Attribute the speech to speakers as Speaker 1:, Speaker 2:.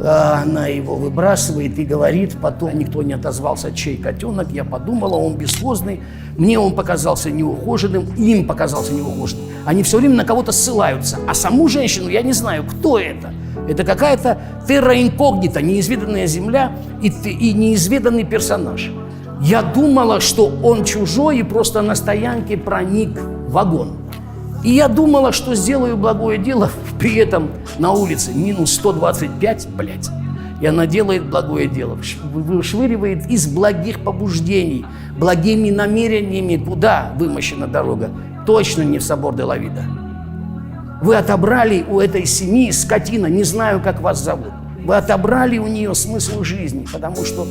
Speaker 1: Она его выбрасывает и говорит, потом никто не отозвался, чей котенок. Я подумала, он бесхозный, мне он показался неухоженным, им показался неухоженным. Они все время на кого-то ссылаются, а саму женщину я не знаю, кто это. Это какая-то терра инкогнита, неизведанная земля и неизведанный персонаж. Я думала, что он чужой и просто на стоянке проник в вагон. И я думала, что сделаю благое дело, при этом на улице минус 125, блядь. И она делает благое дело, вышвыривает из благих побуждений, благими намерениями, куда вымощена дорога. Точно не в собор де ла Вида. Вы отобрали у этой семьи, скотина, не знаю, как вас зовут, вы отобрали у нее смысл жизни, потому что...